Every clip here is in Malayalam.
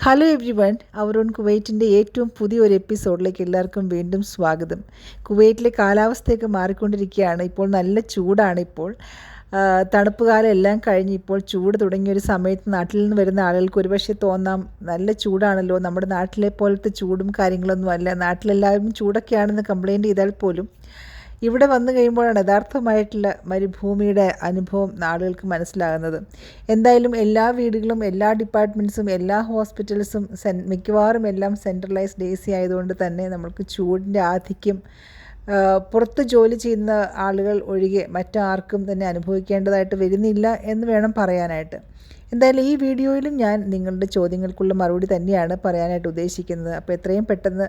Hello everyone, our own കുവൈറ്റിൻ്റെ ഏറ്റവും പുതിയൊരു എപ്പിസോഡിലേക്ക് എല്ലാവർക്കും വീണ്ടും സ്വാഗതം. കുവൈറ്റിലെ കാലാവസ്ഥയൊക്കെ മാറിക്കൊണ്ടിരിക്കുകയാണ്. ഇപ്പോൾ നല്ല ചൂടാണ്. ഇപ്പോൾ തണുപ്പ് കാലം എല്ലാം കഴിഞ്ഞ് ഇപ്പോൾ ചൂട് തുടങ്ങിയൊരു സമയത്ത് നാട്ടിൽ നിന്ന് വരുന്ന ആളുകൾക്ക് ഒരുപക്ഷെ തോന്നാം, നല്ല ചൂടാണല്ലോ, നമ്മുടെ നാട്ടിലെ പോലത്തെ ചൂടും കാര്യങ്ങളൊന്നും അല്ല, നാട്ടിലെല്ലാവരും ചൂടൊക്കെയാണെന്ന് കംപ്ലയിൻറ്റ് ചെയ്താൽ പോലും ഇവിടെ വന്നു കഴിയുമ്പോഴാണ് യഥാർത്ഥമായിട്ടുള്ള മരുഭൂമിയുടെ അനുഭവം ആളുകൾക്ക് മനസ്സിലാകുന്നത്. എന്തായാലും എല്ലാ വീടുകളും, എല്ലാ ഡിപ്പാർട്ട്മെൻറ്റ്സും, എല്ലാ ഹോസ്പിറ്റൽസും മിക്കവാറും എല്ലാം സെൻട്രലൈസ്ഡ് AC ആയതുകൊണ്ട് തന്നെ നമ്മൾക്ക് ചൂടിൻ്റെ ആധിക്യം പുറത്ത് ജോലി ചെയ്യുന്ന ആളുകൾ ഒഴികെ മറ്റാർക്കും തന്നെ അനുഭവിക്കേണ്ടതായിട്ട് വരുന്നില്ല എന്ന് വേണം പറയാനായിട്ട്. എന്തായാലും ഈ വീഡിയോയിലും ഞാൻ നിങ്ങളുടെ ചോദ്യങ്ങൾക്കുള്ള മറുപടി തന്നെയാണ് പറയാനായിട്ട് ഉദ്ദേശിക്കുന്നത്. അപ്പോൾ എത്രയും പെട്ടെന്ന്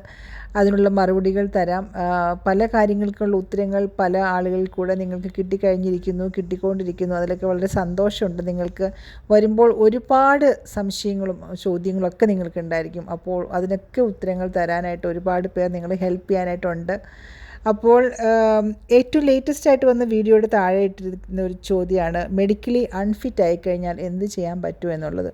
അതിനുള്ള മറുപടികൾ തരാം. പല കാര്യങ്ങൾക്കുള്ള ഉത്തരങ്ങൾ പല ആളുകളിൽ കൂടെ നിങ്ങൾക്ക് കിട്ടിക്കൊണ്ടിരിക്കുന്നു. അതിലൊക്കെ വളരെ സന്തോഷമുണ്ട്. നിങ്ങൾക്ക് വരുമ്പോൾ ഒരുപാട് സംശയങ്ങളും ചോദ്യങ്ങളൊക്കെ നിങ്ങൾക്കുണ്ടായിരിക്കും. അപ്പോൾ അതിനൊക്കെ ഉത്തരങ്ങൾ തരാനായിട്ട് ഒരുപാട് പേർ നിങ്ങളെ ഹെൽപ്പ് ചെയ്യാനായിട്ടുണ്ട്. അപ്പോൾ ഏറ്റവും ലേറ്റസ്റ്റ് ആയിട്ട് വന്ന വീഡിയോയുടെ താഴെ ഇട്ടിരിക്കുന്ന ഒരു ചോദ്യമാണ്, മെഡിക്കലി അൺഫിറ്റ് ആയിക്കഴിഞ്ഞാൽ എന്ത് ചെയ്യാൻ പറ്റും എന്നുള്ളത്.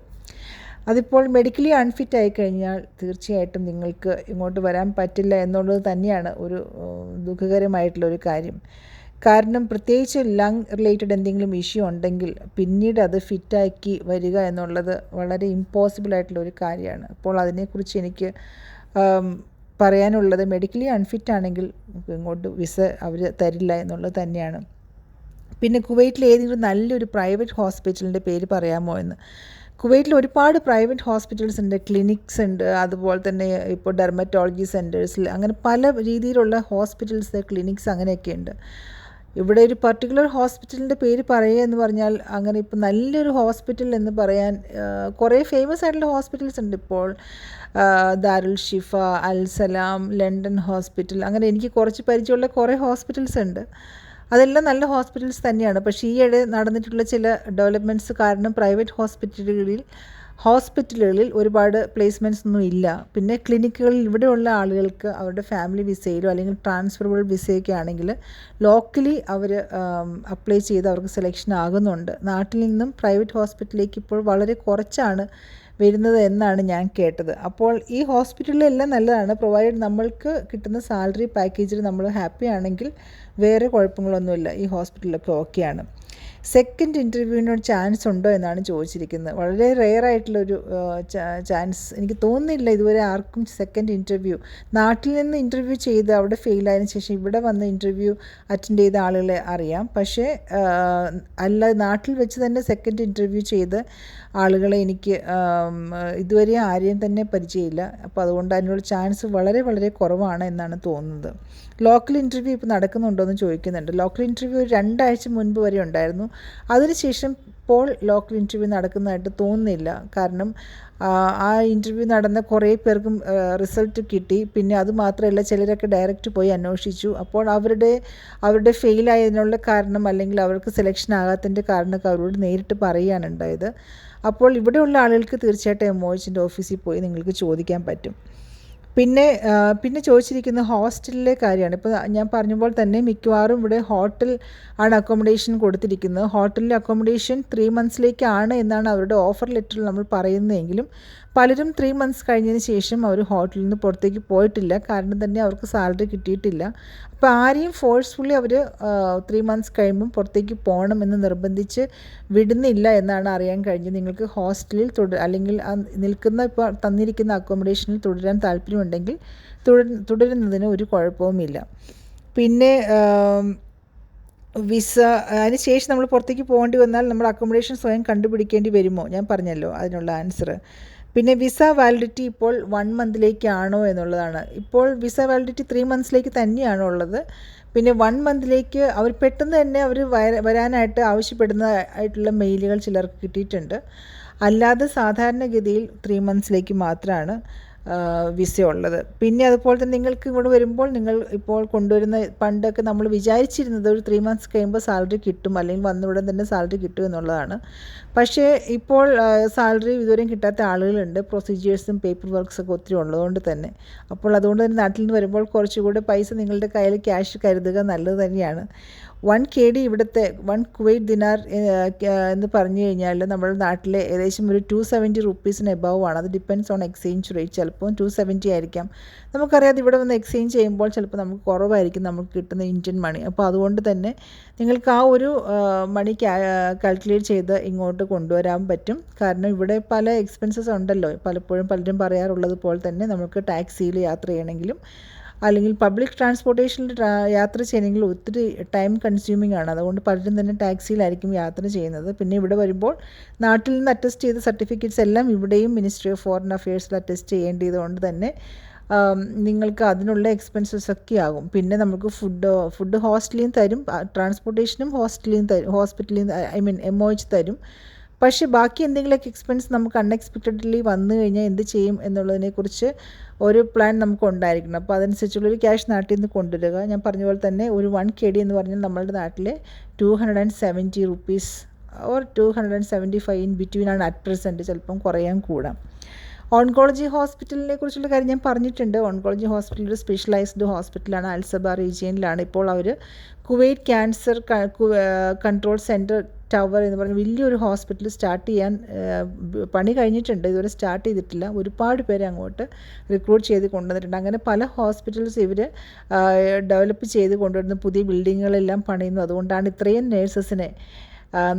അതിപ്പോൾ മെഡിക്കലി അൺഫിറ്റ് ആയിക്കഴിഞ്ഞാൽ തീർച്ചയായിട്ടും നിങ്ങൾക്ക് ഇങ്ങോട്ട് വരാൻ പറ്റില്ല എന്നുള്ളത് തന്നെയാണ് ഒരു ദുഃഖകരമായിട്ടുള്ളൊരു കാര്യം. കാരണം പ്രത്യേകിച്ച് ലങ് റിലേറ്റഡ് എന്തെങ്കിലും ഇഷ്യൂ ഉണ്ടെങ്കിൽ പിന്നീട് അത് ഫിറ്റാക്കി വരിക എന്നുള്ളത് വളരെ ഇമ്പോസിബിളായിട്ടുള്ള ഒരു കാര്യമാണ്. അപ്പോൾ അതിനെക്കുറിച്ച് എനിക്ക് പറയാനുള്ളത്, മെഡിക്കലി അൺഫിറ്റ് ആണെങ്കിൽ ഇങ്ങോട്ട് വിസ അവർ തരില്ല എന്നുള്ളത് തന്നെയാണ്. പിന്നെ കുവൈറ്റിൽ ഏതെങ്കിലും നല്ലൊരു പ്രൈവറ്റ് ഹോസ്പിറ്റലിൻ്റെ പേര് പറയാമോ എന്ന്. കുവൈറ്റിൽ ഒരുപാട് പ്രൈവറ്റ് ഹോസ്പിറ്റൽസ് ഉണ്ട്, ക്ലിനിക്സ് ഉണ്ട്, അതുപോലെ തന്നെ ഇപ്പോൾ ഡെർമറ്റോളജി സെൻറ്റേഴ്സിൽ അങ്ങനെ പല രീതിയിലുള്ള ഹോസ്പിറ്റൽസ്, ക്ലിനിക്സ് അങ്ങനെയൊക്കെ ഉണ്ട്. ഇവിടെ ഒരു പർട്ടിക്കുലർ ഹോസ്പിറ്റലിൻ്റെ പേര് പറയുക എന്ന് പറഞ്ഞാൽ അങ്ങനെ ഇപ്പോൾ നല്ലൊരു ഹോസ്പിറ്റൽ എന്ന് പറയാൻ കുറേ ഫേമസ് ആയിട്ടുള്ള ഹോസ്പിറ്റൽസ് ഉണ്ട്. ഇപ്പോൾ ദാരുൽ ഷിഫ, അൽ സലാം, ലണ്ടൻ ഹോസ്പിറ്റൽ, അങ്ങനെ എനിക്ക് കുറച്ച് പരിചയമുള്ള കുറേ ഹോസ്പിറ്റൽസ് ഉണ്ട്. അതെല്ലാം നല്ല ഹോസ്പിറ്റൽസ് തന്നെയാണ്. പക്ഷേ ഈയിടെ നടന്നിട്ടുള്ള ചില ഡെവലപ്മെൻറ്റ്സ് കാരണം പ്രൈവറ്റ് ഹോസ്പിറ്റലുകളിൽ ഒരുപാട് പ്ലേസ്മെൻറ്റ്സ് ഒന്നും ഇല്ല. പിന്നെ ക്ലിനിക്കുകളിൽ ഇവിടെയുള്ള ആളുകൾക്ക് അവരുടെ ഫാമിലി വിസയിലോ അല്ലെങ്കിൽ ട്രാൻസ്ഫറബിൾ വിസയൊക്കെ ആണെങ്കിൽ ലോക്കലി അവർ അപ്ലൈ ചെയ്ത് അവർക്ക് സെലക്ഷൻ ആകുന്നുണ്ട്. നാട്ടിൽ നിന്നും പ്രൈവറ്റ് ഹോസ്പിറ്റലിലേക്ക് ഇപ്പോൾ വളരെ കുറച്ചാണ് വരുന്നത് എന്നാണ് ഞാൻ കേട്ടത്. അപ്പോൾ ഈ ഹോസ്പിറ്റലിലെല്ലാം നല്ലതാണ്, പ്രൊവൈഡ് നമ്മൾക്ക് കിട്ടുന്ന സാലറി പാക്കേജിൽ നമ്മൾ ഹാപ്പി ആണെങ്കിൽ വേറെ കുഴപ്പങ്ങളൊന്നുമില്ല, ഈ ഹോസ്പിറ്റലിലൊക്കെ ഓക്കെയാണ്. സെക്കൻഡ് ഇൻ്റർവ്യൂവിനൊരു ചാൻസ് ഉണ്ടോ എന്നാണ് ചോദിച്ചിരിക്കുന്നത്. വളരെ റെയർ ആയിട്ടുള്ളൊരു ചാൻസ്, എനിക്ക് തോന്നുന്നില്ല ഇതുവരെ ആർക്കും സെക്കൻഡ് ഇൻ്റർവ്യൂ, നാട്ടിൽ നിന്ന് ഇൻ്റർവ്യൂ ചെയ്ത് അവിടെ ഫെയിലായതിനു ശേഷം ഇവിടെ വന്ന് ഇൻ്റർവ്യൂ അറ്റൻഡ് ചെയ്ത ആളുകളെ അറിയാം. പക്ഷേ അല്ല, നാട്ടിൽ വെച്ച് തന്നെ സെക്കൻഡ് ഇൻ്റർവ്യൂ ചെയ്ത് ആളുകളെ എനിക്ക് ഇതുവരെ ആരെയും തന്നെ പരിചയമില്ല. അപ്പോൾ അതുകൊണ്ട് അതിനുള്ള ചാൻസ് വളരെ വളരെ കുറവാണ് എന്നാണ് തോന്നുന്നത്. ലോക്കൽ ഇൻ്റർവ്യൂ ഇപ്പോൾ നടക്കുന്നുണ്ടോ എന്ന് ചോദിക്കുന്നുണ്ട്. ലോക്കൽ ഇൻ്റർവ്യൂ 2 ആഴ്ച മുൻപ് വരെ ഉണ്ടായിരുന്നു. അതിനുശേഷം ഇപ്പോൾ ലോക്കൽ ഇൻ്റർവ്യൂ നടക്കുന്നതായിട്ട് തോന്നുന്നില്ല. കാരണം ആ ഇൻ്റർവ്യൂ നടന്ന കുറേ പേർക്കും റിസൾട്ട് കിട്ടി. പിന്നെ അതുമാത്രമല്ല, ചിലരൊക്കെ ഡയറക്റ്റ് പോയി അന്വേഷിച്ചു. അപ്പോൾ അവരുടെ ഫെയിലായതിനുള്ള കാരണം അല്ലെങ്കിൽ അവർക്ക് സെലക്ഷൻ ആകാത്തതിൻ്റെ കാരണമൊക്കെ അവരോട് നേരിട്ട് പറയുകയാണ് ഉണ്ടായത്. അപ്പോൾ ഇവിടെയുള്ള ആളുകൾക്ക് തീർച്ചയായിട്ടും MOHൻ്റെ ഓഫീസിൽ പോയി നിങ്ങൾക്ക് ചോദിക്കാൻ പറ്റും. പിന്നെ ചോദിച്ചിരിക്കുന്ന ഹോസ്റ്റലിലെ കാര്യമാണ്. ഇപ്പോൾ ഞാൻ പറഞ്ഞപ്പോൾ തന്നെ മിക്കവാറും ഇവിടെ ഹോട്ടൽ ആണ് അക്കോമഡേഷൻ കൊടുത്തിരിക്കുന്നത്. ഹോട്ടലിലെ അക്കോമഡേഷൻ 3 മന്ത്സിലേക്കാണ് എന്നാണ് അവരുടെ ഓഫർ ലെറ്ററിൽ നമ്മൾ പറയുന്നതെങ്കിലും പലരും 3 മന്ത്സ് കഴിഞ്ഞതിന് ശേഷം അവർ ഹോട്ടലിൽ നിന്ന് പുറത്തേക്ക് പോയിട്ടില്ല. കാരണം തന്നെ അവർക്ക് സാലറി കിട്ടിയിട്ടില്ല. അപ്പോൾ ആരെയും ഫോഴ്സ്ഫുള്ളി അവർ 3 മന്ത്സ് കഴിയുമ്പം പുറത്തേക്ക് പോകണമെന്ന് നിർബന്ധിച്ച് വിടുന്നില്ല എന്നാണ് അറിയാൻ കഴിഞ്ഞത്. നിങ്ങൾക്ക് ഹോസ്റ്റലിൽ അല്ലെങ്കിൽ ഇപ്പോൾ തന്നിരിക്കുന്ന അക്കോമഡേഷനിൽ തുടരാൻ താല്പര്യമുണ്ടെങ്കിൽ തുടരുന്നതിന് ഒരു കുഴപ്പവുമില്ല. പിന്നെ വിസ, അതിന് ശേഷം നമ്മൾ പുറത്തേക്ക് പോകേണ്ടി വന്നാൽ നമ്മൾ അക്കോമഡേഷൻ സ്വയം കണ്ടുപിടിക്കേണ്ടി വരുമോ? ഞാൻ പറഞ്ഞല്ലോ അതിനുള്ള ആൻസർ. പിന്നെ വിസ വാലിഡിറ്റി ഇപ്പോൾ 1 മന്തിലേക്കാണോ എന്നുള്ളതാണ്. ഇപ്പോൾ വിസ വാലിഡിറ്റി 3 മന്ത്സിലേക്ക് തന്നെയാണോ ഉള്ളത്. പിന്നെ 1 മന്തിലേക്ക് അവർ പെട്ടെന്ന് തന്നെ അവർ വരാനായിട്ട് ആവശ്യപ്പെടുന്നതായിട്ടുള്ള മെയിലുകൾ ചിലർക്ക് കിട്ടിയിട്ടുണ്ട്. അല്ലാതെ സാധാരണഗതിയിൽ 3 മന്ത്സിലേക്ക് മാത്രമാണ് വിസ ഉള്ളത്. പിന്നെ അതുപോലെ തന്നെ നിങ്ങൾക്ക് ഇങ്ങോട്ട് വരുമ്പോൾ നിങ്ങൾ ഇപ്പോൾ കൊണ്ടുവരുന്ന, പണ്ടൊക്കെ നമ്മൾ വിചാരിച്ചിരുന്നത് ഒരു 3 മന്ത്സ് കഴിയുമ്പോൾ സാലറി കിട്ടും അല്ലെങ്കിൽ വന്നയുടൻ തന്നെ സാലറി കിട്ടും എന്നുള്ളതാണ്. പക്ഷേ ഇപ്പോൾ സാലറി ഇതുവരെയും കിട്ടാത്ത ആളുകളുണ്ട്, പ്രൊസീജിയേഴ്സും പേപ്പർ വർക്ക്സൊക്കെ ഒത്തിരി ഉള്ളതുകൊണ്ട് തന്നെ. അപ്പോൾ അതുകൊണ്ട് തന്നെ നാട്ടിൽ നിന്ന് വരുമ്പോൾ കുറച്ചുകൂടെ പൈസ നിങ്ങളുടെ കയ്യിൽ ക്യാഷ് കരുതുക നല്ലത് തന്നെയാണ്. 1 KD ഇവിടുത്തെ 1 കുവൈറ്റ് ദിനാർ എന്ന് പറഞ്ഞു കഴിഞ്ഞാൽ നമ്മുടെ നാട്ടിലെ ഏകദേശം ഒരു 270 റുപ്പീസിന് എബവ് ആണ്. അത് ഡിപ്പെൻഡ്സ് ഓൺ എക്സ്ചേഞ്ച് റേറ്റ്. ചിലപ്പോൾ 270 ആയിരിക്കാം. നമുക്കറിയാതെ ഇവിടെ വന്ന് എക്സ്ചേഞ്ച് ചെയ്യുമ്പോൾ ചിലപ്പോൾ നമുക്ക് കുറവായിരിക്കും നമുക്ക് കിട്ടുന്ന ഇന്ത്യൻ മണി. അപ്പോൾ അതുകൊണ്ട് തന്നെ നിങ്ങൾക്ക് ആ ഒരു മണി കാൽക്കുലേറ്റ് ചെയ്ത് ഇങ്ങോട്ട് കൊണ്ടുവരാൻ പറ്റും. കാരണം ഇവിടെ പല എക്സ്പെൻസസ് ഉണ്ടല്ലോ. പലപ്പോഴും പലരും പറയാറുള്ളത് പോലെ തന്നെ നമുക്ക് ടാക്സിയിൽ യാത്ര ചെയ്യണമെങ്കിലും അല്ലെങ്കിൽ പബ്ലിക് ട്രാൻസ്പോർട്ടേഷനിൽ യാത്ര ചെയ്യണമെങ്കിൽ ഒത്തിരി ടൈം കൺസ്യൂമിംഗ് ആണ്. അതുകൊണ്ട് പലരും തന്നെ ടാക്സിയിലായിരിക്കും യാത്ര ചെയ്യുന്നത്. പിന്നെ ഇവിടെ വരുമ്പോൾ നാട്ടിൽ നിന്ന് അറ്റസ്റ്റ് ചെയ്ത സർട്ടിഫിക്കറ്റ്സ് എല്ലാം ഇവിടെയും മിനിസ്ട്രി ഓഫ് ഫോറിൻ അഫയേഴ്സിൽ അറ്റസ്റ്റ് ചെയ്യേണ്ടതുകൊണ്ട് തന്നെ നിങ്ങൾക്ക് അതിനുള്ള എക്സ്പെൻസസ് ഒക്കെ ആകും. പിന്നെ നമുക്ക് ഫുഡ് ഹോസ്റ്റലിൽ നിന്ന് തരും, ട്രാൻസ്പോർട്ടേഷനും ഹോസ്പിറ്റലിൽ നിന്ന് MOH തരും. പക്ഷേ ബാക്കി എന്തെങ്കിലുമൊക്കെ എക്സ്പെൻസ് നമുക്ക് അൺഎക്സ്പെക്റ്റഡ്ലി വന്നു കഴിഞ്ഞാൽ എന്ത് ചെയ്യും എന്നുള്ളതിനെക്കുറിച്ച് ഒരു പ്ലാൻ നമുക്ക് ഉണ്ടായിരിക്കണം. അപ്പോൾ അതനുസരിച്ചുള്ളൊരു ക്യാഷ് നാട്ടിൽ നിന്ന് കൊണ്ടുവരിക. ഞാൻ പറഞ്ഞ പോലെ തന്നെ ഒരു 1 KD എന്ന് പറഞ്ഞാൽ നമ്മളുടെ നാട്ടിലെ 270 റുപ്പീസ് ഓർ 275 ഇൻ ബിറ്റ്വീൻ ആണ് അറ്റ് പ്രസൻറ്റ്. ചിലപ്പം കുറയാൻ കൂടാം. ഓൺകോളജി ഹോസ്പിറ്റലിനെ കുറിച്ചുള്ള കാര്യം ഞാൻ പറഞ്ഞിട്ടുണ്ട്. ഓൺകോളജി ഹോസ്പിറ്റൽ ഒരു സ്പെഷ്യലൈസ്ഡ് ഹോസ്പിറ്റലാണ്. അൽസബ റീജിയനിലാണ്. ഇപ്പോൾ അവർ Kuwait cancer control centre tower എന്ന് പറഞ്ഞ വലിയൊരു ഹോസ്പിറ്റൽ സ്റ്റാർട്ട് ചെയ്യാൻ പണി കഴിഞ്ഞിട്ടുണ്ട്. ഇതുവരെ സ്റ്റാർട്ട് ചെയ്തിട്ടില്ല. ഒരുപാട് പേരെ അങ്ങോട്ട് റിക്രൂട്ട് ചെയ്ത് കൊണ്ടുവന്നിട്ടുണ്ട്. അങ്ങനെ പല ഹോസ്പിറ്റൽസ് ഇവർ ഡെവലപ്പ് ചെയ്ത് കൊണ്ടുവരുന്ന പുതിയ ബിൽഡിങ്ങുകളെല്ലാം പണിയുന്നു. അതുകൊണ്ടാണ് ഇത്രയും നേഴ്സസിനെ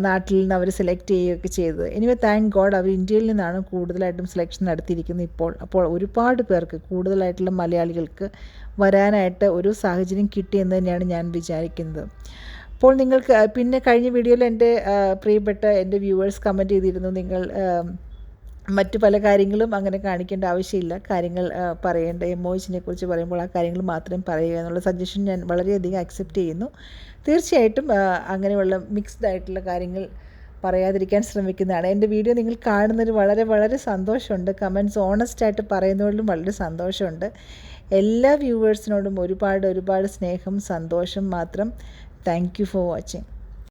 നാട്ടിൽ നിന്ന് അവർ സെലക്ട് ചെയ്യുകയൊക്കെ ചെയ്തത്. എനിവേ താങ്ക് ഗോഡ് അവർ ഇന്ത്യയിൽ നിന്നാണ് കൂടുതലായിട്ടും സെലക്ഷൻ നടത്തിയിരിക്കുന്നത് അപ്പോൾ ഒരുപാട് പേർക്ക് കൂടുതലായിട്ടുള്ള മലയാളികൾക്ക് വരാനായിട്ട് ഒരു സാഹചര്യം കിട്ടിയെന്ന് തന്നെയാണ് ഞാൻ വിചാരിക്കുന്നത്. അപ്പോൾ നിങ്ങൾക്ക് പിന്നെ കഴിഞ്ഞ വീഡിയോയിൽ എൻ്റെ പ്രിയപ്പെട്ട എൻ്റെ വ്യൂവേഴ്സ് കമൻറ്റ് ചെയ്തിരുന്നു നിങ്ങൾ മറ്റു പല കാര്യങ്ങളും അങ്ങനെ കാണിക്കേണ്ട ആവശ്യമില്ല, കാര്യങ്ങൾ പറയേണ്ട MOHനെ കുറിച്ച് പറയുമ്പോൾ ആ കാര്യങ്ങൾ മാത്രം പറയുക എന്നുള്ള സജഷൻ ഞാൻ വളരെയധികം അക്സെപ്റ്റ് ചെയ്യുന്നു. തീർച്ചയായിട്ടും അങ്ങനെയുള്ള മിക്സ്ഡ് ആയിട്ടുള്ള കാര്യങ്ങൾ പറയാതിരിക്കാൻ ശ്രമിക്കുന്നതാണ്. എൻ്റെ വീഡിയോ നിങ്ങൾ കാണുന്നതിൽ വളരെ വളരെ സന്തോഷമുണ്ട്. കമൻറ്റ്സ് ഓണസ്റ്റായിട്ട് പറയുന്നതിലും വളരെ സന്തോഷമുണ്ട്. എല്ലാ വ്യൂവേഴ്സിനോടും ഒരുപാട് സ്നേഹം സന്തോഷം മാത്രം. Thank you for watching.